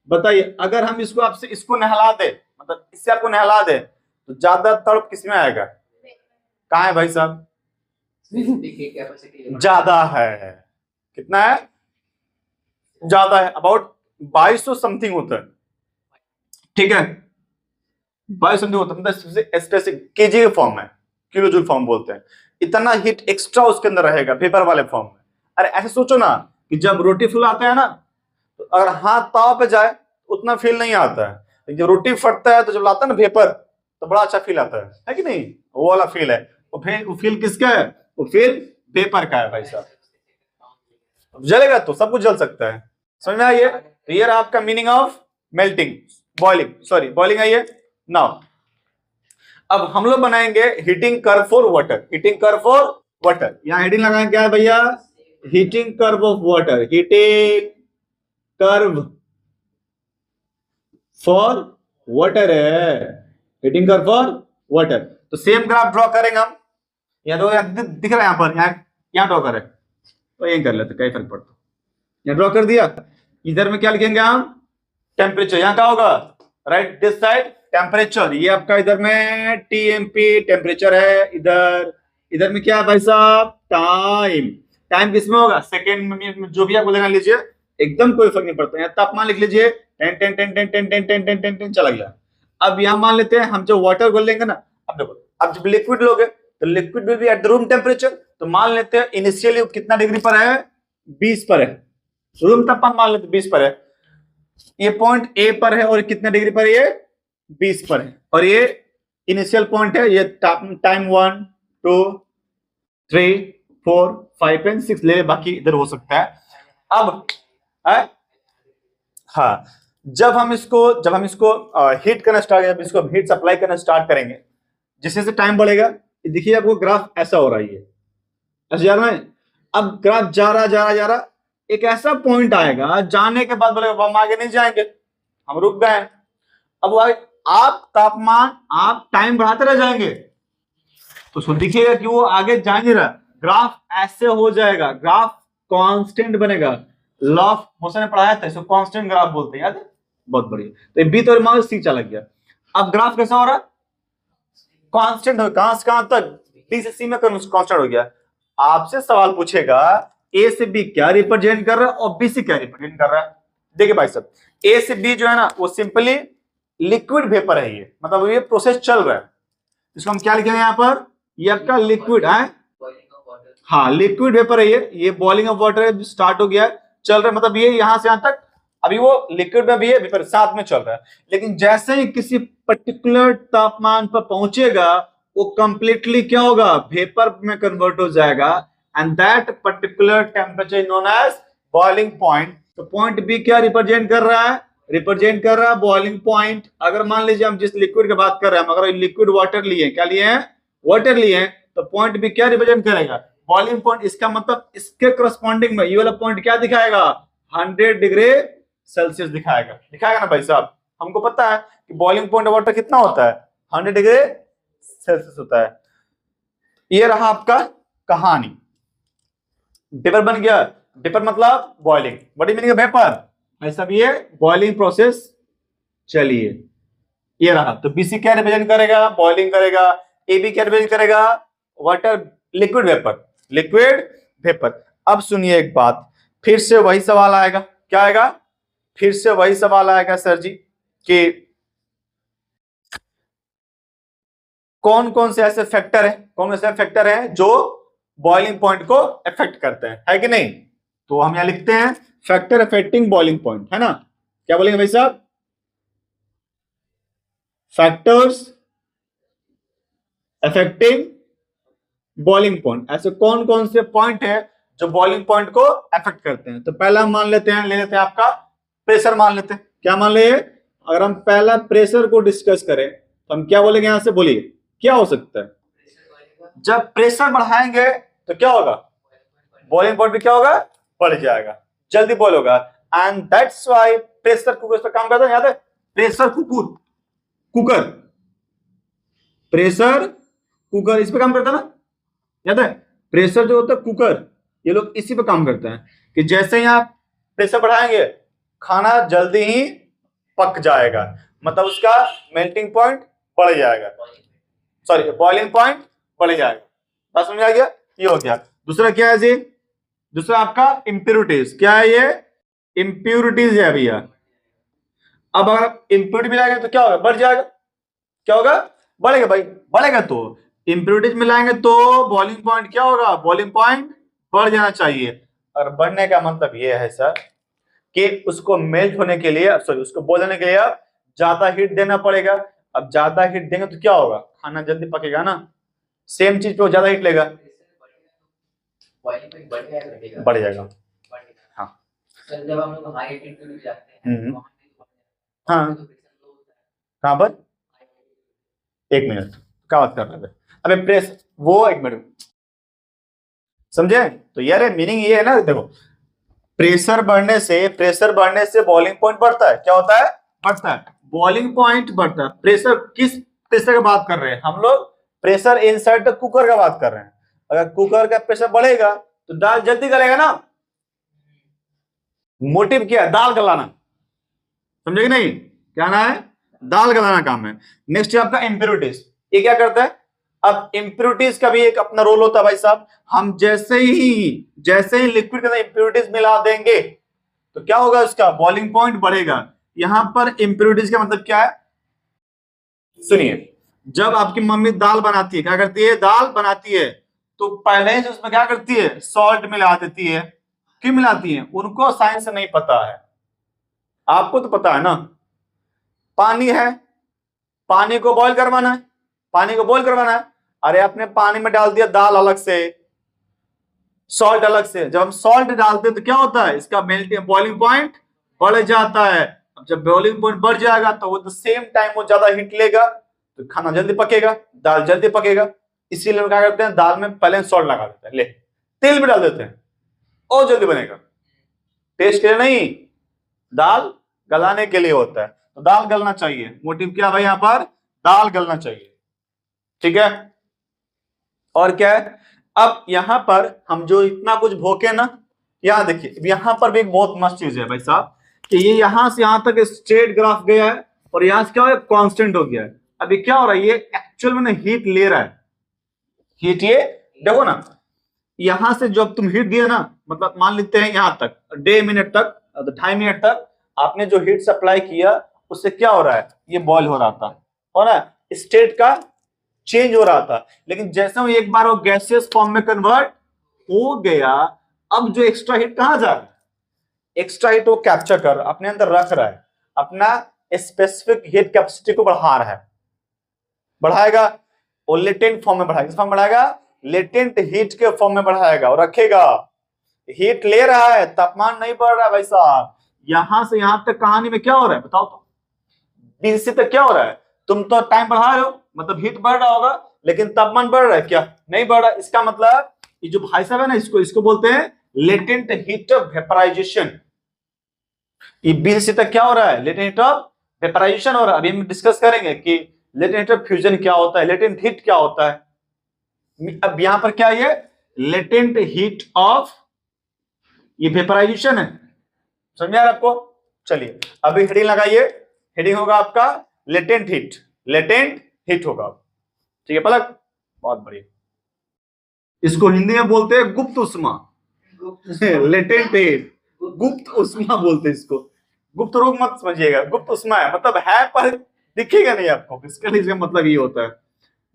बताइए अगर हम इसको आपसे इसको नहला दे, मतलब इससे आपको नहला दे, तो ज्यादा तड़प किसमें आएगा, कहाँ है भाई साहब, ज्यादा है, कितना है, ज्यादा है, अबाउट 2200 समथिंग होता है। ठीक है, बायोसेंटिक होता है मतलब स्पेसिफिक केजी के फॉर्म में, किलो जूल फॉर्म बोलते हैं, इतना हीट एक्स्ट्रा उसके अंदर रहेगा वेपर वाले फॉर्म में। अरे ऐसे सोचो ना कि जब रोटी फुलाते हैं ना, तो अगर हाथ ताव पे जाए उतना फील नहीं आता है, लेकिन जब रोटी फटता है तो जब लाता है ना वेपर तो बड़ा अच्छा फील आता है कि नहीं? वो वाला फील है। वो फील किसका है? वो फील वेपर का है भाई साहब। जलेगा तो सब कुछ जल सकता है, समझ में आइए? तो ये रहा आपका meaning of melting, boiling, sorry boiling आइए। नाउ अब हम लोग बनाएंगे heating curve for water, heating curve for water. यहां हेडिंग लगाएंगे क्या है भैया? Heating curve of water, heating curve for water है, हीटिंग कर्व फॉर वाटर। तो सेम ग्राफ ड्रॉ करेंगे हम, या दो दिख रहा है यहां पर, यहां ड्रॉ करें तो यही कर लेते, कई फर्क पड़ता। यहां ड्रॉ कर दिया, इधर में क्या लिखेंगे हम? टेम्परेचर। यहां क्या होगा? राइट दिस साइड टेम्परेचर, ये आपका इधर में टीएमपी टेम्परेचर है, इधर में क्या है भाई साहब? टाइम। टाइम किसमें होगा? सेकेंड में, जो भी आपको लेना लीजिए, एकदम कोई फर्क नहीं पड़ता। यहाँ तापमान लिख लीजिए 10 10 10 10 10 10 10 10 10 10 चला गया। अब यहाँ मान लेते हैं हम जो वाटर घोल लेंगे ना, अब देखो, अब जब लिक्विड लोगे तो liquid will be at the room temperature. तो मान लेते हैं इनिशियली कितना डिग्री पर है? 20 पर है, रूम तापमान मान लेते 20 पर है। ये पॉइंट ए पर है और कितने डिग्री पर? ये 20 पर है, और ये इनिशियल पॉइंट है। ये टाइम 1 2 3 4 5 एंड 6 ले, बाकी इधर हो सकता है। अब हाँ, जब हम इसको हीट करना स्टार्ट, इसको हीट सप्लाई करना स्टार्ट करेंगे, जैसे जैसे टाइम बढ़ेगा, देखिए आपको ग्राफ ऐसा हो रहा है, ये ऐसे जा रहा है। अब ग्राफ जा रहा, एक ऐसा पॉइंट आएगा जाने के बाद बोलेगा हम आगे नहीं जाएंगे, हम रुक गए। अब आप तापमान, आप टाइम बढ़ाते रह जाएंगे तो उसको दिखेगा कि वो आगे जा नहीं रहा, ग्राफ ऐसे हो जाएगा, ग्राफ कांस्टेंट बनेगा। लॉ ऑफ मोशन में पढ़ाया था, इसको कांस्टेंट ग्राफ बोलते हैं, याद है? बहुत बढ़िया। तो बी तो मान सी चला गया। अब ग्राफ कैसा हो रहा? कांस्टेंट हो, कहां से कहां तक? बी से सी में कांस्टेंट हो गया। आपसे सवाल पूछेगा ए से बी क्या रिप्रेजेंट कर रहा है और बी से क्या रिप्रेजेंट कर रहा है। देखिए भाई साहब, ए से बी जो है ना, वो सिंपली लिक्विड वेपर है, ये मतलब ये प्रोसेस चल रहा है। इसको हम क्या लिखेंगे यहाँ पर? ये आपका लिक्विड है, हाँ लिक्विड वेपर है ये बॉइलिंग ऑफ वाटर स्टार्ट हो गया है, चल रहा है, मतलब ये यहां से यहां तक अभी वो लिक्विड में भी है, वेपर साथ में चल रहा है। लेकिन जैसे ही किसी पर्टिकुलर तापमान पर पहुंचेगा, वो कंप्लीटली क्या होगा? वेपर में कन्वर्ट हो जाएगा, and that particular temperature known as boiling point. तो पॉइंट बी क्या रिप्रेजेंट कर रहा है? रिप्रेजेंट कर रहा है बॉइलिंग पॉइंट। अगर मान लीजिए हम जिस लिक्विड की बात कर रहे हैं, अगर लिक्विड वाटर लिए, क्या लिए हैं? वाटर लिए हैं, तो पॉइंट बी क्या रिप्रेजेंट करेगा? Boiling point. इसका मतलब इसके करस्पॉन्डिंग में ये वाला पॉइंट क्या दिखाएगा? 100 डिग्री सेल्सियस दिखाएगा ना भाई साहब। हमको पता है कि बॉइलिंग पॉइंट ऑफ वाटर कितना होता है? 100 डिग्री सेल्सियस होता है। ये रहा आपका कहानी। वेपर बन गया, वेपर मतलब boiling. What is meaning of vapour? ऐसा भी है बॉइलिंग प्रोसेस। चलिए ये रहा, तो बीसी क्या रिप्रेजेंट करेगा? बॉइलिंग करेगा। ए बी क्या रिप्रेजेंट करेगा? Water, liquid vapour. अब सुनिए एक बात, फिर से वही सवाल आएगा। क्या आएगा? फिर से वही सवाल आएगा सर जी, कि कौन कौन से ऐसे फैक्टर हैं जो बॉइलिंग पॉइंट को अफेक्ट करते हैं, है कि नहीं? तो हम यहां लिखते हैं फैक्टर अफेक्टिंग बॉइलिंग पॉइंट, है ना? क्या बोलेंगे भाई साहब? Factors affecting boiling point. ऐसे कौन कौन से पॉइंट है जो बॉइलिंग पॉइंट को अफेक्ट करते हैं? तो पहला हम मान लेते हैं, आपका प्रेशर मान लेते हैं। क्या मान ले? अगर हम पहला प्रेशर को डिस्कस करें तो हम क्या बोलेंगे? यहां से बोलिए क्या हो सकता है? जब प्रेशर बढ़ाएंगे तो क्या होगा? बॉइलिंग पॉइंट भी क्या होगा? बढ़ जाएगा, जल्दी बॉइल होगा। And that's why pressure cooker इस पर काम करता है, याद है? प्रेशर कुकर प्रेशर कुकर इस पे काम करता है ना, याद है? प्रेशर जो होता है कुकर, ये लोग इसी पे काम करते हैं कि जैसे ही आप प्रेशर बढ़ाएंगे, खाना जल्दी ही पक जाएगा, मतलब उसका मेल्टिंग पॉइंट बढ़ जाएगा, सॉरी बॉइलिंग पॉइंट बढ़ जाएगा। बात समझ आ गया? ये हो गया। दूसरा क्या है जी? दूसरा आपका इंप्योरिटीज। क्या है ये? इंप्योरिटीज है भैया। अब अगर इंप्योरिटी मिलाएंगे तो क्या होगा? बढ़ जाएगा। क्या होगा, बढ़ेगा भाई, बढ़ेगा तो इंप्योरिटीज मिलाएंगे तो बॉइलिंग पॉइंट क्या होगा, बॉइलिंग पॉइंट बढ़ जाना चाहिए। और बढ़ने का मतलब ये है सर कि उसको मेल्ट होने के लिए, सॉरी उसको बॉयल होने के लिए अब ज्यादा हीट देना पड़ेगा। अब ज्यादा हीट देंगे तो क्या होगा, खाना जल्दी पकेगा ना, सेम चीज पे वो ज्यादा हीट लेगा,
बॉइलिंग पॉइंट बढ़ जाएगा घटेगा?
बढ़ जाएगा।
बढ़ेगा।
हाँ
सर जब हम लोग हाई एल्टीट्यूड पे जाते हैं
हम्म।
वहाँ पे तो
हाँ
वहाँ पे तो प्रेशर लो होता है।
कहाँ पर,
हाई एल्टीट्यूड
एक मिनट क्या बात कर रहे थे, अबे प्रेस वो एक मिनट समझे, तो यार मीनिंग ये है ना, देखो प्रेशर बढ़ने से बॉइलिंग पॉइंट बढ़ता है, क्या होता है, बढ़ता है, बॉइलिंग पॉइंट बढ़ता है। प्रेशर किस प्रेशर की बात कर रहे हैं हम लोग, प्रेशर इनसाइड द कुकर का बात कर रहे हैं। अगर कुकर का प्रेशर बढ़ेगा तो दाल जल्दी गलेगा ना, मोटिव क्या है, दाल गलाना, समझे कि नहीं, क्या ना है, दाल गलाना काम है। नेक्स्ट है आपका इम्प्योरिटीज, ये क्या करता है, अब इम्प्योरिटीज का भी एक अपना रोल होता है भाई साहब। हम जैसे ही लिक्विड के अंदर इम्प्योरिटीज मिला देंगे तो क्या होगा, उसका बॉइलिंग पॉइंट बढ़ेगा। यहां पर इम्प्योरिटीज का मतलब क्या है, सुनिए, जब आपकी मम्मी दाल बनाती है, क्या करती है, दाल बनाती है तो पहले से उसमें क्या करती है, सॉल्ट मिला देती है। क्यों मिलाती है, उनको साइंस नहीं पता है, आपको तो पता है ना। पानी है, पानी को बॉईल करवाना है, पानी को बॉईल करवाना है, अरे आपने पानी में डाल दिया दाल अलग से, सॉल्ट अलग से। जब हम सॉल्ट डालते हैं तो क्या होता है, इसका मेल्टिंग बॉइलिंग पॉइंट बढ़ जाता है। अब जब बॉइलिंग पॉइंट बढ़ जाएगा तो वो द सेम टाइम वो ज्यादा हीट लेगा तो खाना जल्दी पकेगा, दाल जल्दी पकेगा। इसीलिए हम क्या करते हैं, दाल में पहले सॉल्ट लगा देते हैं, ले तेल भी डाल देते हैं और जल्दी बनेगा, टेस्ट के लिए नहीं, दाल गलाने के लिए होता है। तो दाल गलना चाहिए, मोटिव क्या भाई, यहां पर दाल गलना चाहिए, ठीक है। और क्या है, अब यहां पर हम जो इतना कुछ भोके ना, यहां देखिए यहां पर भी एक बहुत मस्त चीज है भाई साहब कि ये यहां से यहां तक स्ट्रेट ग्राफ गया है और यहां से क्या हो गया, कांस्टेंट हो गया है। अभी क्या हो रहा है, ये एक्चुअल में हीट ले रहा है, हीट ये देखो ना, यहां से जब तुम हीट दिया ना, मतलब मान लेते हैं यहां तक 1.5 मिनट तक, 2.5 मिनट तक आपने जो हीट सप्लाई किया उससे क्या हो रहा है, ये बॉयल हो रहा था, हो ना, स्टेट का चेंज हो रहा था। लेकिन जैसे वो एक बार वो गैसियस फॉर्म में कन्वर्ट हो गया, अब जो एक्स्ट्रा हीट कहां जा रहा है, एक्स्ट्रा हीट वो कैप्चर कर अपने अंदर रख रहा है, अपना स्पेसिफिक हीट कैपेसिटी को बढ़ा रहा है, बढ़ाएगा वो लेटेंट फॉर्म में बढ़ाएगा, किस फॉर्म में बढ़ाएगा, लेटेंट हीट के फॉर्म में बढ़ाएगा और रखेगा। हीट ले रहा है, तापमान नहीं बढ़ रहा है भाई साहब। यहां से यहां तक कहानी में क्या हो रहा है बताओ तो, बीसी तक क्या हो रहा है, तुम तो टाइम बढ़ा रहे हो, मतलब हीट बढ़ रहा होगा लेकिन तापमान बढ़ रहा है क्या, नहीं बढ़ रहा। इसका मतलब ये जो भाई साहब है ना, इसको बोलते हैं लेटेंट हीट ऑफ वेपराइजेशन। ये बीसी तक क्या हो रहा है, लेटेंट हीट ऑफ वेपराइजेशन हो रहा है। अभी हम डिस्कस करेंगे कि लेटेंट हीट ऑफ फ्यूजन क्या होता है, लेटेंट हीट क्या होता है। अब यहां पर क्या है, लेटेंट हीट ऑफ, ये वेपराइजेशन है, समझ आ रहा आपको। चलिए अभी हेडिंग लगाइए, हेडिंग होगा आपका लेटेंट हीट, लेटेंट हीट होगा, ठीक है पलक, बहुत बढ़िया। इसको हिंदी में बोलते हैं गुप्त उष्मा, लेटेंट हीट, गुप्त उष्मा बोलते हैं इसको। गुप्त रोग मत समझिएगा, गुप्त उष्मा है, मतलब है पर दिखेगा नहीं आपको, इसका मतलब ये होता है।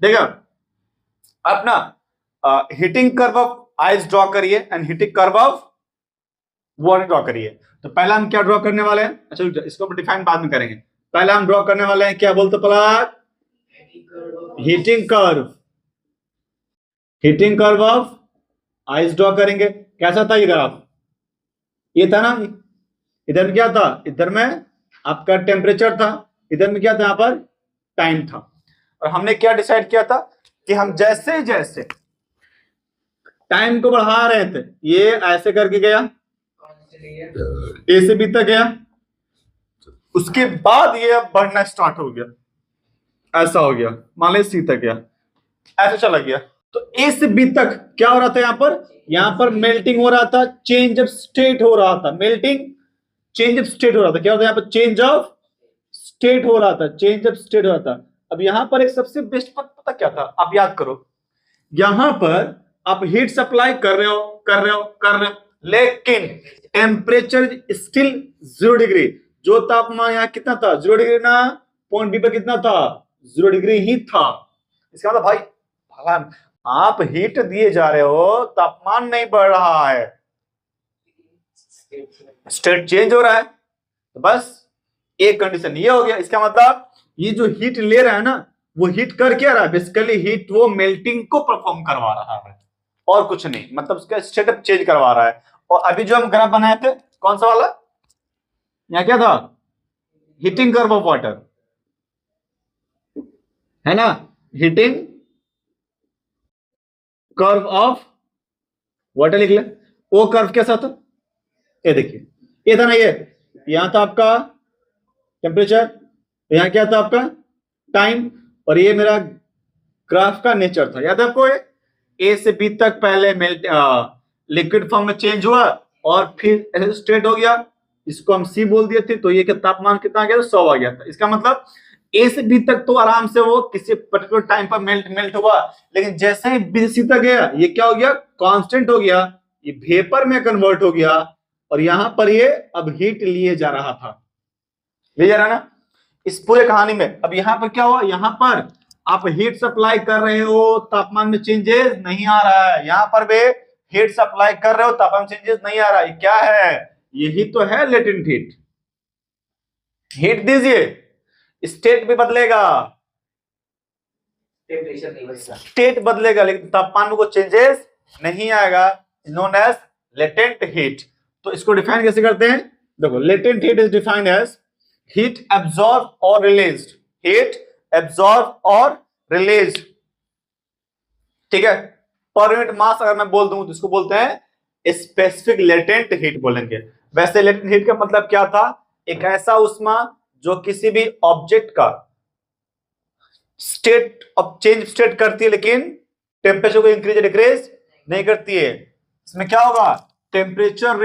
देखा आप ना, हीटिंग कर्व ऑफ आइस ड्रॉ करिए and heating curve of water ड्रॉ करिए। तो पहला हम क्या ड्रॉ करने वाले हैं, अच्छा इसको डिफाइन बाद में करेंगे, पहला हम ड्रॉ करने वाले हैं क्या बोलते Palak, heating curve, heating curve of ice ड्रॉ करेंगे। कैसा था ये ग्राफ, ये था ना, इधर में क्या था, इधर में आपका टेम्परेचर था, इधर में क्या था, यहां पर टाइम था। और हमने क्या डिसाइड किया था कि हम जैसे जैसे टाइम को बढ़ा रहे थे, ये ऐसे करके गया, ए से बी तक गया, उसके बाद ये अब बढ़ना स्टार्ट हो गया, ऐसा हो गया, मान लीजिए सी तक गया, ऐसे चला गया। तो ए से बी तक क्या हो रहा था, यहां पर मेल्टिंग हो रहा था, चेंज ऑफ स्टेट हो रहा था, मेल्टिंग चेंज ऑफ स्टेट हो रहा था, क्या होता है यहां पर, चेंज ऑफ स्टेट हो रहा था, चेंज ऑफ स्टेट हो रहा था। अब यहां पर एक सबसे बेस्ट पता क्या था, आप याद करो, यहां पर आप हीट सप्लाई कर रहे हो, लेकिन टेम्परेचर स्टिल 0 डिग्री, जो तापमान यहां कितना था 0 डिग्री ना, पॉइंट बी पर कितना था 0 डिग्री ही था। इसका मतलब भाई भगवान, आप हीट दिए जा रहे हो, तापमान नहीं बढ़ रहा है, स्टेट चेंज हो रहा है। तो बस एक कंडीशन ये हो गया। इसका मतलब ये जो हीट ले रहा है ना, वो हीट कर क्या रहा है, बेसिकली हीट वो मेल्टिंग को परफॉर्म करवा रहा है और कुछ नहीं, मतलब उसका स्टेट चेंज करवा रहा है। और अभी जो हम ग्राफ बनाए थे कौन सा वाला, यहाँ क्या था, हीटिंग कर्व ऑफ वाटर, है ना, हीटिंग कर्व ऑफ वाटर लिख ले। वो कर्व कैसा था, ये देखिए, ये था ना, ये यहां था आपका टेम्परेचर, यहां क्या था आपका टाइम, और ये मेरा ग्राफ का नेचर था। याद है आपको, ये ए से बी तक पहले मेल्ट लिक्विड फॉर्म में चेंज हुआ और फिर स्ट्रेट हो गया, इसको हम सी बोल दिए थे। तो ये तापमान कितना आ गया, 100 आ गया था। इसका मतलब ए से बी तक तो आराम से वो किसी पर्टिकुलर टाइम पर मेल्ट हुआ, लेकिन जैसे ही बी से सी तक गया, ये क्या हो गया, कांस्टेंट हो गया, ये वेपर में कन्वर्ट हो गया, और यहां पर ये अब हीट लिए जा रहा था, ले जा रहा ना इस पूरे कहानी में। अब यहां पर क्या हुआ, यहां पर आप हीट सप्लाई कर रहे हो, तापमान में चेंजेस नहीं आ रहा है। यहां पर भी हीट सप्लाई कर रहे हो, तापमान में चेंजेस नहीं आ रहा है। क्या है, यही तो है लेटेंट हीट। हीट दीजिए, स्टेट भी बदलेगा,
टेम्परेचर नहीं बदलेगा,
स्टेट बदलेगा, लेकिन तापमान में कोई चेंजेस नहीं आएगा, नोन एज लेटेंट हीट। तो इसको डिफाइन कैसे करते हैं, देखो, latent heat is defined as heat absorb और रिलीज्ड, हीट एब्जॉर्ब और रिलीज्ड, ठीक है। पर यूनिट मास अगर मैं बोल दूं तो इसको बोलते हैं स्पेसिफिक लेटेंट हीट बोलेंगे। वैसे लेटेंट हीट का मतलब क्या था, एक ऐसा उष्मा जो किसी भी ऑब्जेक्ट का स्टेट ऑफ चेंज स्टेट करती है, लेकिन टेम्परेचर को इंक्रीज डिक्रीज नहीं करती है। इसमें क्या होगा, टेम्परेचर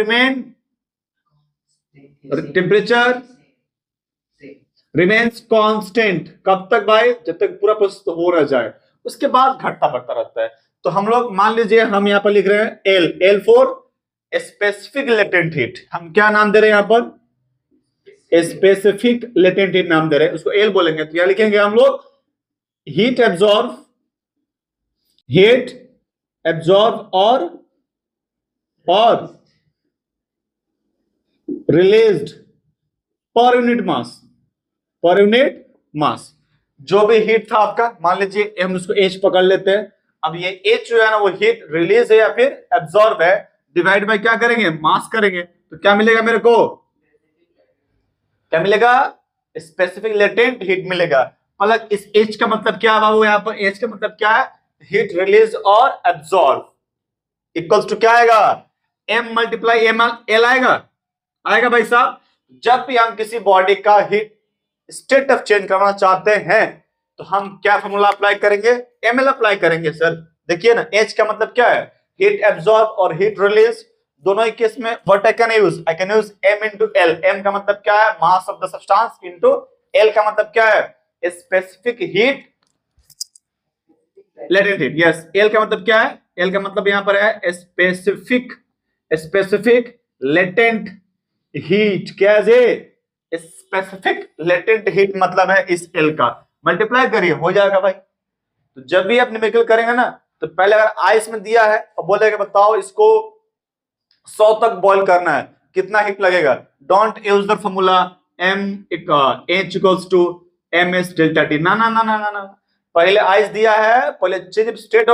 रिमेन्स कांस्टेंट। कब तक भाई, जब तक पूरा प्रोसेस हो रह जाए, उसके बाद घटता बढ़ता रहता है। तो हम लोग मान लीजिए हम यहाँ पर लिख रहे हैं L for specific latent heat. हम क्या नाम दे रहे हैं यहाँ पर, स्पेसिफिक लेटेंट हीट नाम दे रहे हैं, उसको एल बोलेंगे। तो क्या लिखेंगे हम लोग, हीट एब्जॉर्ब और रिलीज्ड पर यूनिट मास। जो भी हीट था आपका, मान लीजिए हम उसको एच पकड़ लेते हैं। अब ये एच जो है ना, वो हीट रिलीज है या फिर एब्जॉर्ब है, डिवाइड बाय क्या करेंगे, मास करेंगे। तो क्या मिलेगा मेरे को, क्या मिलेगा, स्पेसिफिक लेटेंट हीट मिलेगा। मतलब इस एच का मतलब क्या है बाबू, यहाँ पर एच का मतलब क्या है, हीट रिलीज और एब्जॉर्ब इक्वल्स टू क्या आएगा, एम मल्टीप्लाई एम एल आएगा भाई साहब। जब भी हम किसी बॉडी का हीट स्टेट ऑफ चेंज करना चाहते हैं तो हम क्या फॉर्मूला अप्लाई करेंगे, एमएल अप्लाई करेंगे सर। देखिए ना, एच का मतलब क्या है, हीट एब्जॉर्ब और हीट रिलीज। दोनों ही केस में what I can use M into L. M का मतलब क्या है, mass of the substance, into L का मतलब क्या है, specific heat latent heat. Yes, L का मतलब क्या है, एल का मतलब यहां पर है स्पेसिफिक लेटेंट हीट। क्या है, स्पेसिफिक लेटेंट हीट मतलब है इस एल का। मल्टीप्लाई करिए, हो जाएगा भाई। तो जब भी आप न्यूमेरिकल करेंगे ना, तो पहले अगर आइस में दिया है और बोलेगा बताओ इसको 100 तक बॉईल करना है, कितना हीट लगेगा, don't use the formula M H equals to M S delta T. ना ना ना ना ना ना, पहले आइस दिया है, पहले चेंज स्टेट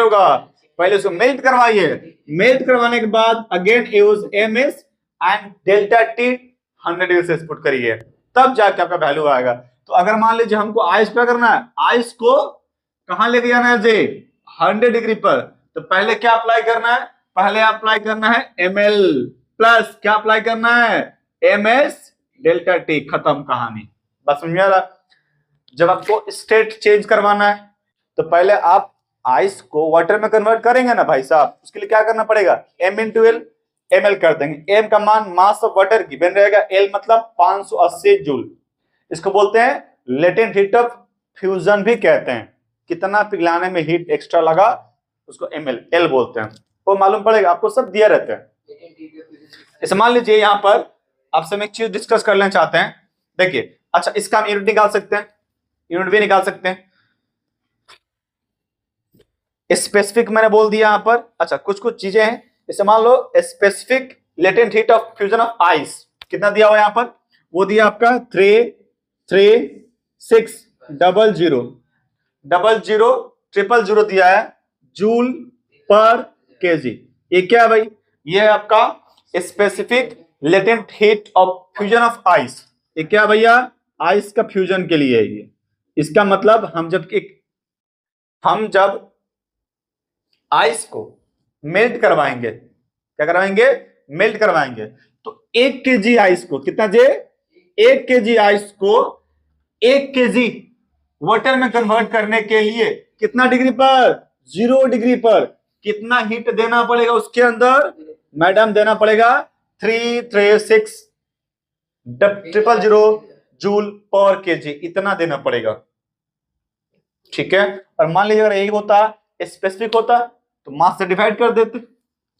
होगा, पहले उसको मेल्ट करवाइए, मेल्ट करवाने के बाद again use M S and delta T 100 degree से पुट करिए, तब जाके आपका वैल्यू आएगा। तो अगर मान लीजिए हमको आइस क्या करना है, आइस को कहां लेके जाना है जी, 100 डिग्री पर। तो पहले क्या अप्लाई करना है, पहले अप्लाई करना है ml प्लस क्या अप्लाई करना है, ms डेल्टा टी। खत्म कहानी, बस समझ में आ रहा। जब आपको स्टेट चेंज करवाना है तो पहले आप आइस को वाटर में कन्वर्ट करेंगे ना भाई साहब, उसके लिए क्या करना पड़ेगा, m इंटू एल, ml कर देंगे। m का मान मास ऑफ वाटर की बन रहेगा, l मतलब 580 जूल। इसको बोलते हैं लेटेंट हीट ऑफ फ्यूजन भी कहते हैं। कितना पिघलाने में हीट एक्स्ट्रा लगा उसको ml l बोलते हैं। वो मालूम पड़ेगा आपको, सब दिया रहता है। मान लीजिए यहाँ पर आपसे हम एक चीज डिस्कस कर लेना चाहते हैं। देखिए, अच्छा, इसका हम यूनिट निकाल सकते हैं, यूनिट भी निकाल सकते हैं। स्पेसिफिक मैंने बोल दिया यहां पर। अच्छा, कुछ कुछ चीजें हैं, जैसे मान लो specific latent heat of fusion of ice कितना दिया हुआ यहां पर, वो दिया आपका 3360000 दिया है जूल पर केजी। ये क्या है भाई, ये है आपका specific latent heat of fusion of ice. ये क्या भैया, आइस का फ्यूजन के लिए है ये। इसका मतलब हम जब आइस को मेल्ट करवाएंगे, क्या करवाएंगे, मेल्ट करवाएंगे, तो 1 केजी आइस को कितना जे, 1 केजी आइस को 1 केजी वाटर में कन्वर्ट करने के लिए कितना डिग्री पर, 0 डिग्री पर कितना हीट देना पड़ेगा उसके अंदर, मैडम देना पड़ेगा 3360000 जूल पर केजी, इतना देना पड़ेगा। ठीक है, और मान लीजिए अगर यही होता स्पेसिफिक होता तो मास से डिवाइड कर देते,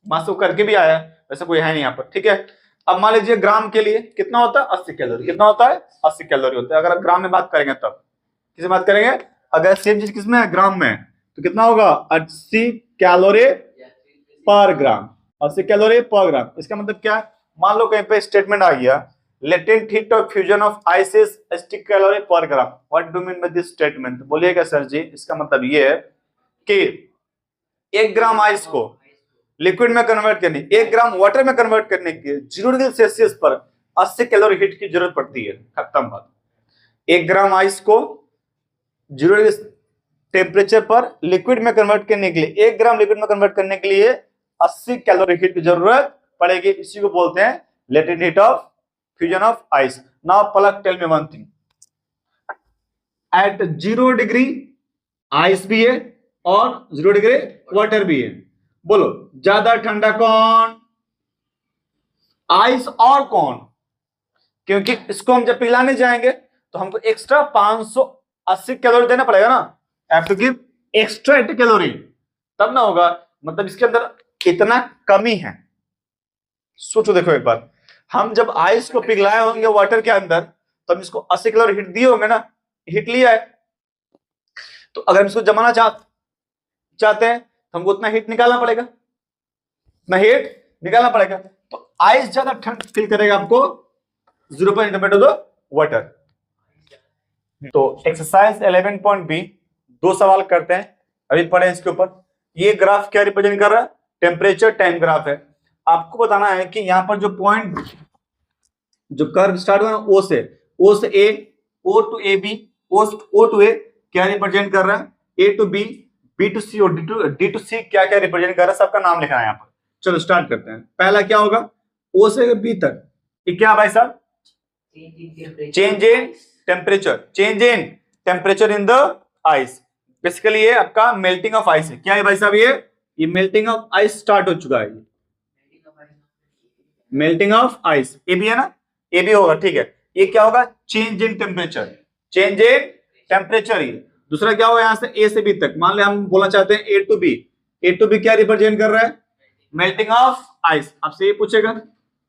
मास को करके भी आया, वैसे कोई है नहीं यहाँ पर। ठीक है, अब मान लीजिए ग्राम के लिए कितना होता है, 80 कैलोरी। कितना होता है, 80 कैलोरी होता है। अगर ग्राम में बात करेंगे तब किसे बात करेंगे, अगर सेम चीज किसमें है, ग्राम में, तो कितना होगा 80 कैलोरी पर ग्राम, 80 कैलोरी पर ग्राम। इसका मतलब क्या है, मान लो कहीं पे स्टेटमेंट आ गया latent heat of fusion of ice is 80 calorie per gram, what do mean by this statement, बोलिएगा सर जी। इसका मतलब ये है कि 1 ग्राम आइस को लिक्विड में कन्वर्ट करने, 1 ग्राम वाटर में कन्वर्ट करने के 0 डिग्री सेल्सियस पर 80 कैलोरी हीट की जरूरत पड़ती है, खत्म बात। 1 ग्राम आइस को 0 डिग्री टेम्परेचर पर लिक्विड में कन्वर्ट करने के लिए, 1 ग्राम लिक्विड में कन्वर्ट करने के लिए 80 कैलोरी हीट की जरूरत पड़ेगी। इसी को बोलते हैं latent heat of fusion of ice. Now Palak tell me one thing, at 0 degree ice भी है और 0 डिग्री वाटर भी है, बोलो ज्यादा ठंडा कौन, आइस और कौन, क्योंकि इसको हम जब पिघलाने जाएंगे तो हमको एक्स्ट्रा 580 कैलोरी देना पड़ेगा ना, have to give extra 80 calorie, तब ना होगा, मतलब इसके अंदर इतना कमी है। सोचो देखो एक बार, हम जब आइस को पिघलाए होंगे वाटर के अंदर तो हम इसको 80 कैलोरी हीट दिए होंगे ना, हीट लिया है, तो अगर हम इसको जमाना चाहते हैं तो हमको उतना हीट निकालना पड़ेगा, उतना हीट निकालना पड़ेगा। तो आइस ज्यादा ठंड फील करेगा आपको 0 पर कंपेयर टू द वाटर। तो एक्सरसाइज 11.b 2 सवाल करते हैं, अभी पढ़े इसके ऊपर। ये ग्राफ क्या रिप्रेजेंट कर रहा है, टेम्परेचर टाइम ग्राफ है। आपको बताना है कि यहां पर जो पॉइंट, जो कर्व स्टार्ट हुआ है ओ से A, O to A B, O to A क्या रिप्रेजेंट कर रहा है, A to B, B to C और डी टू सी क्या क्या रिप्रेजेंट कर रहा है, सबका नाम लिखना है यहाँ पर। चलो स्टार्ट करते हैं। पहला क्या होगा, ओ से बी तक, ये क्या भाई साहब, change in temperature, change in temperature in the ice. Basically ये आपका मेल्टिंग ऑफ आइस है। क्या है भाई साहब, ये मेल्टिंग ऑफ आइस स्टार्ट हो चुका है, मेल्टिंग ऑफ आइस। ए भी है ना, ए भी होगा, ठीक है। ये क्या होगा, change in temperature, change in temperature. ये दूसरा क्या होगा, यहां से ए से बी तक, मान ले हम बोलना चाहते हैं A to B, A to B क्या रिप्रेजेंट कर रहा है, मेल्टिंग ऑफ आइस। आपसे ये पूछेगा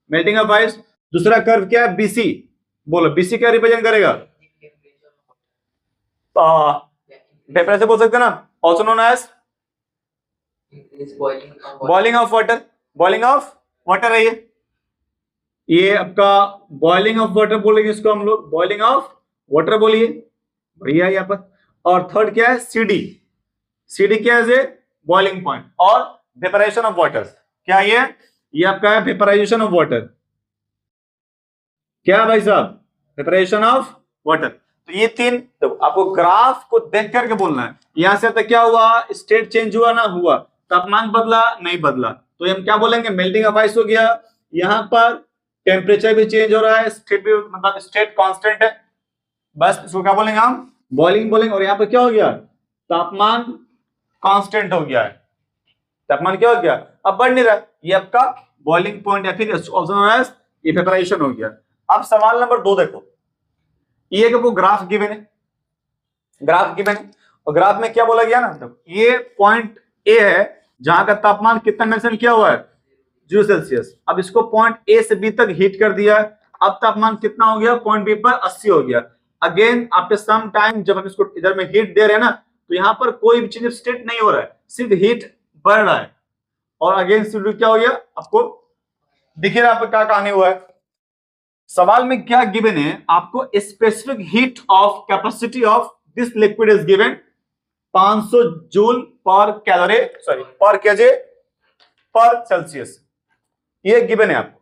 मेल्टिंग ऑफ आइस। दूसरा कर्व क्या है, बीसी, बोलो बीसी क्या रिप्रेजेंट करेगा, वेपर से बोल सकते हैं ना, also known as boiling of water, boiling of water है ये आपका बॉइलिंग ऑफ वाटर बोलेंगे इसको हम लोग, बॉइलिंग ऑफ वाटर बोलिए, बढ़िया यहाँ पर। और थर्ड क्या है, सीडी, सीडी क्या है, बॉइलिंग पॉइंट। और वेपराइजेशन ऑफ वाटर, क्या ये आपका है वेपराइजेशन ऑफ वाटर। क्या है भाई साहब, वेपराइजेशन ऑफ वाटर। तो ये 3, तो आपको ग्राफ को देख करके बोलना है। यहां से तक क्या हुआ, स्टेट चेंज हुआ ना हुआ, तापमान बदला नहीं बदला, तो हम क्या बोलेंगे, मेल्टिंग ऑफ आइस हो गया। यहां पर टेम्परेचर भी चेंज हो रहा है, स्टेट भी, मतलब स्टेट कांस्टेंट है, बस इसको क्या बोलेंगे हम, बॉइलिंग बोलेंगे। और यहाँ पर क्या हो गया, तापमान कांस्टेंट हो गया है, तापमान क्या हो गया, अब बढ़ नहीं रहा, ये आपका बॉइलिंग पॉइंट या फिर इवेपोरेशन हो गया। अब सवाल नंबर 2 देखो, ये को ग्राफ गिवन है, ग्राफ गिवन है, और ग्राफ में क्या बोला गया ना, तो ये पॉइंट ए है जहां का तापमान कितना मेंशन किया हुआ है, 0 सेल्सियस। अब इसको पॉइंट ए से बी तक हीट कर दिया है। अब तापमान कितना हो गया, पॉइंट बी पर 80 हो गया। अगेन आफ्टर सम टाइम जब हम इसको इधर में हीट दे रहे हैं ना, तो यहाँ पर कोई भी चेंज स्टेट नहीं हो रहा है, सिर्फ हीट बढ़ रहा है। और अगेन सिर्फ क्या हो गया, आपको दिख रहा है आपको क्या कहानी हुआ है। सवाल में क्या गिवन है, आपको specific heat of capacity of this liquid is given 500 joule पर कैलोरी, सॉरी पर केजे पर सेल्सियस, ये गिवन है आपको।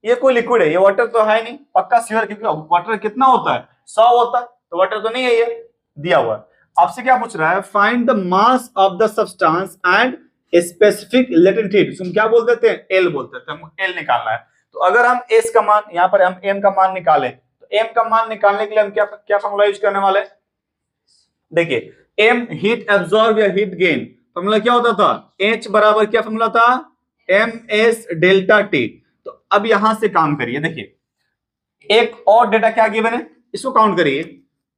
ये कोई लिक्विड है, ये वाटर तो है नहीं, पक्का श्योर, क्योंकि वाटर कितना होता है 100 होता है, तो वाटर तो नहीं है, ये दिया हुआ है। आपसे क्या पूछ रहा है, find the mass of the substance and specific latent heat, हम क्या बोल देते हैं, एल बोलते हैं, हमको एल निकालना है। तो अगर हम एस का मान, यहाँ पर हम एम का मान निकालें, तो एम का मान निकालने के लिए हम क्या फॉर्मूला यूज करने वाले हैं, देखिए एम हीट एब्जॉर्ब या हीट गेन, फॉर्मूला क्या होता था, एच बराबर क्या फॉर्मूला था, एम एस डेल्टा टी। तो अब यहां से काम करिए, देखिए एक और डेटा क्या गिवन है, इसको काउंट करिए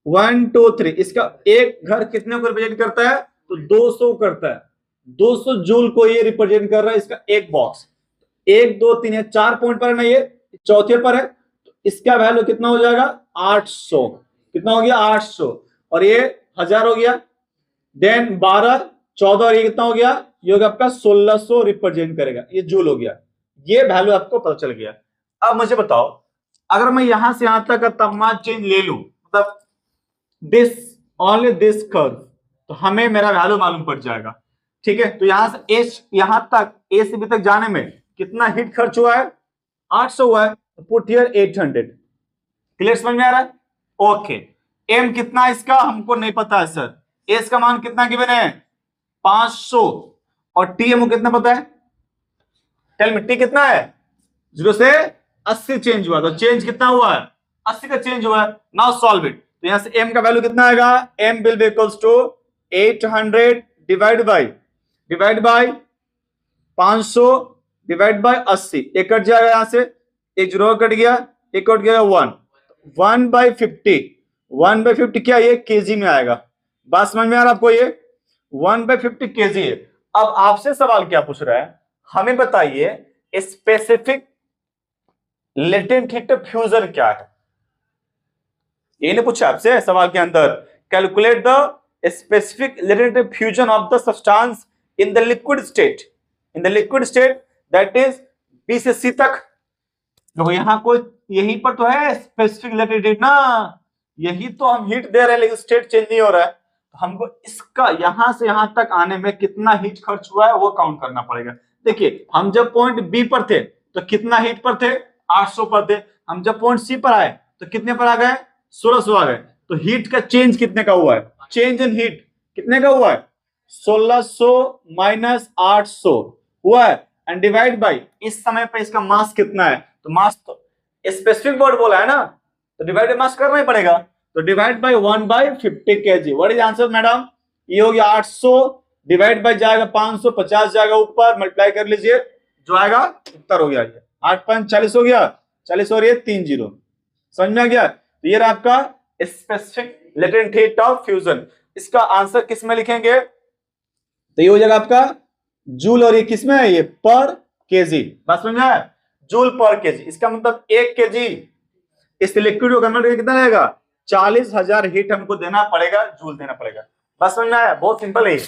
1 2 3, इसका एक घर कितने को रिप्रेजेंट करता है, तो 200 करता है, 200 जूल को ये रिप्रेजेंट कर रहा है, इसका एक बॉक्स, 1 2 3 है, 4 पॉइंट पर है ना, ये चौथे पर है, तो इसका वैल्यू कितना हो जाएगा 800, कितना हो गया 800, और ये 1000 हो गया, देन 12 14 और ये कितना हो गया, ये होगा आपका 1600 रिप्रेजेंट करेगा, ये जूल हो गया, ये वैल्यू आपको पता चल गया। अब मुझे बताओ, अगर मैं यहां से यहां तक का तापमान चेंज ले लूं, मतलब दिस ओनली दिस कर्व, तो हमें मेरा वैल्यू मालूम पड़ जाएगा, ठीक है। तो यहां से एच यहां तक, ए से बी तक जाने में कितना हीट खर्च हुआ है, 800 हुआ है, तो पुट हियर 800, क्लियर, समझ में आ रहा है, ओके। एम कितना है इसका हमको नहीं पता है सर, एस का मान कितना गिवन है 500, और टी हमको कितना पता है, टेल मी टी कितना है, 0 से 80 चेंज हुआ, तो चेंज कितना हुआ है 80 का चेंज हुआ है। नाउ सॉल्व इट, तो यहां से m का वैल्यू कितना आएगा, m will be equals to 800 divide by 500 divide by 80, एक कट जाएगा यहां से, एक 0 कट गया, एक कट गया 1 बाय 50 क्या ये केजी में आएगा, बात समझ में आ रहा आपको, ये 1 बाय 50 केजी है। अब आपसे सवाल क्या पूछ रहा है, हमें बताइए स्पेसिफिक लेटेंट हीट फ्यूजन क्या है, ये नहीं पूछा आपसे सवाल के अंदर, calculate the specific latent fusion of the substance in the liquid state, that is B से सी तक। तो यहां कोई यहीं पर तो है स्पेसिफिक लेटेंट हीट ना, यही तो हम हीट दे रहे हैं लेकिन स्टेट चेंज नहीं हो रहा है, तो हमको इसका यहां से यहां तक आने में कितना हीट खर्च हुआ है वो काउंट करना पड़ेगा। देखिए हम जब पॉइंट बी पर थे तो कितना हीट पर थे, 800 पर थे, हम जब पॉइंट सी पर आए तो कितने पर आ गए, 1600 आ गए, तो हीट का चेंज कितने का हुआ है, चेंज इन हीट कितने का हुआ है, 1600 माइनस 800 हुआ है, एंड डिवाइड बाई इस समय पे इसका मास कितना है, तो मास तो स्पेसिफिक वर्ड बोला है ना, तो डिवाइड बाय मास करना ही पड़ेगा, तो divide by 1/50 kg, what is answer madam, ये हो गया 800 डिवाइड बाय जाएगा 550 जाएगा ऊपर, मल्टीप्लाई कर लीजिए, जो आएगा उत्तर हो गया, 8 5 40 हो गया, 40 और ये 3 0, समझ में आ गया। तो ये रहा आपका specific latent heat of fusion, इसका आंसर किस में लिखेंगे, तो ये हो जाएगा आपका जूल, और ये किस में है, ये पर केजी, बात समझ में आया, जूल पर केजी, इसका मतलब 1 केजी इस लिक्विड को कन्वर्ट करके कितना रहेगा, 40,000 हीट हमको देना पड़ेगा, जूल देना पड़ेगा, बस समझ में आया, बहुत सिंपल है।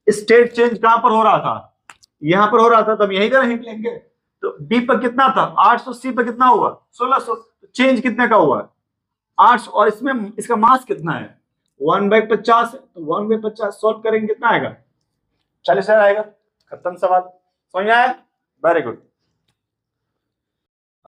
स्टेट चेंज कहां पर हो रहा था, यहां पर हो रहा था, तब यही का हीट लेंगे, तो बी पर कितना था 800, सी पर कितना हुआ 1600, चेंज कितने का हुआ 800, और इसमें इसका मास कितना है 1/50, तो 1/50 सॉल्व करेंगे कितना आएगा 40,000 आएगा, खत्म सवाल, समझ में आया, वेरी गुड।